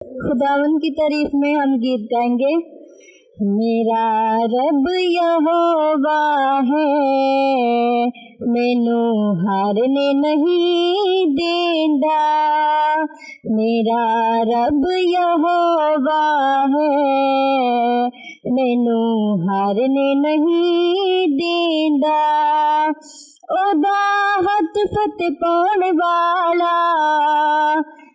खुदावन की तारीफ में हम गीत गाएंगे। मेरा रब यहोवा है, मैनू हारने नहीं देंदा। मेरा रब यहोवा है, मैनू हारने नहीं देंदा। ओदा हथ फतेह पाउण वाला,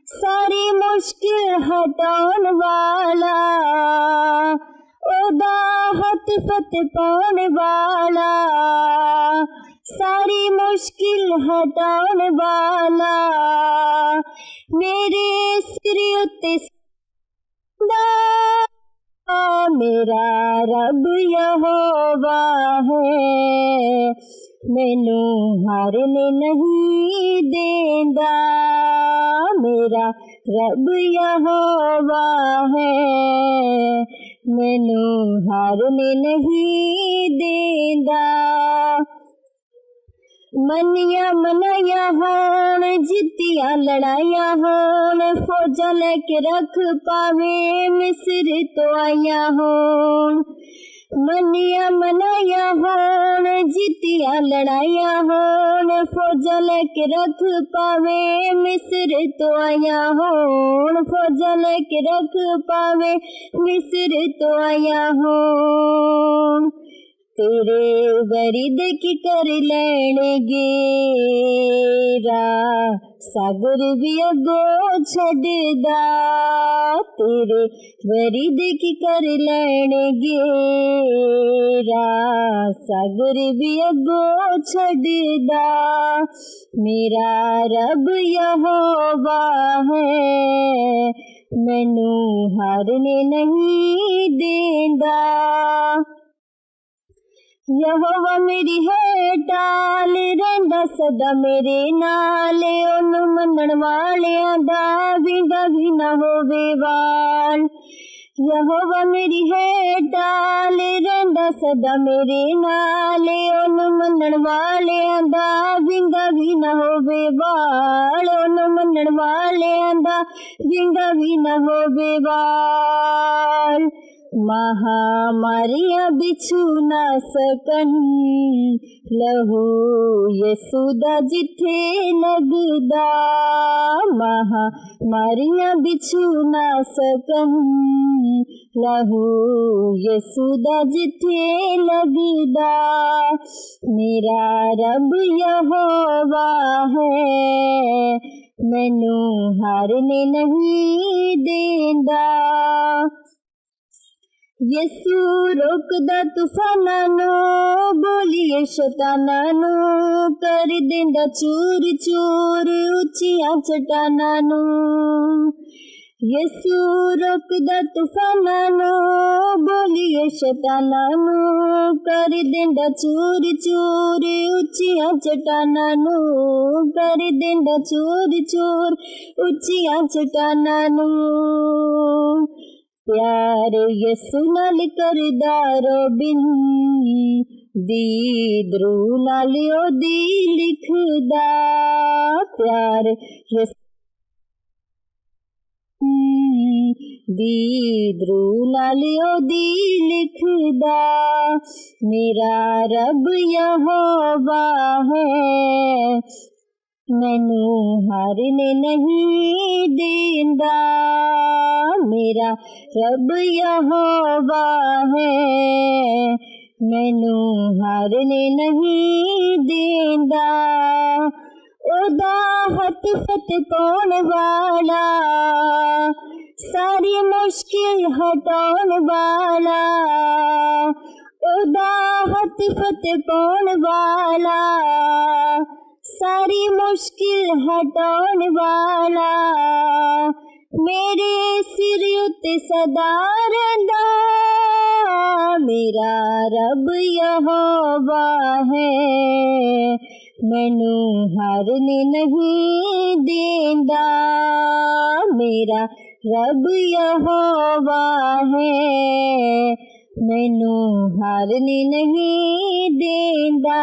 सारी मुश्किल हटाउण वाला। ओदा हथ फतेह पाउण वाला, सारी मुश्किल हटाउण वाला। मेरे सिर उत्ते मेरा रब यहोवा है, मैनू हारने नहीं देंदा। मेरा रब यहोवा है, मैनू हारने नहीं देंदा। मनिया मनाया होन, जितिया लड़ाइया होन, फौजा लेके रख पावे मिस्र तो आया होन। मनिया मनाया होन, जितिया लड़ाइया होन, फौजा लेके रख पावे मिस्र तो आया होन। फौजा लेके रख पावे मिस्र तो आया होन। तेरे वरिद की कर लैणगे रा, सागर भी अगो छड़दा। तेरे वरिद की कर लैणगे रा, सागर भी अगो छड़दा। मेरा रब यहोवा है, मैनू हारने नहीं देंदा। यहोवा मेरी है टाल, रहिंदा सदा मेरे नाल। ओनू मनण वालियां दा विंगा भी ना होवे वाल। यहोवा मेरी है टाल, रहिंदा सदा मेरे नाल। ओनू मनण वालियां दा विंगा भी ना होवे वाल। ओनू मनण वालियां दा विंगा भी ना होवे वाल। महामारियां बिछू ना सकन, लहू यसू दा जिथे लगदा। महामारियां बिछू ना सकन, लहू यसू दा जिथे लगदा। मेरा रब यहोवा है, मैनू हारने नहीं देंदा। यसू रोकदा तूफाना नू, बोलिए शैताना नू, कर देंदा चूर चूर उच्चियां चट्टाना नू। यसू रोकदा तूफाना नू, बोलिए शैताना नू, कर देंदा चूर चूर उच्चियां चट्टाना नू। कर देंदा चूर चूर उच्चियां चट्टाना नू। प्यार यसू नाल करदा रोबिन, दीदरू नाल ओदी लिखदा। प्यार यसू दीदरू नाल ओदी लिखदा। मेरा रब यहोवा है, मैनू हारने नहीं देंदा। मेरा रब यहोवा है, मैनू हारने नहीं देंदा। ओदा हथ फतेह पाउण वाला, सारी मुश्किल हटाउण वाला। ओदा हथ फतेह पाउण वाला, सारी मुश्किल हटाउण वाला। मेरे सिर उत्ते सदा रहिंदा। मेरा रब यहोवा है, मैनू हारने नहीं देंदा। मेरा रब यहोवा है, मैनू हारने नहीं देंदा।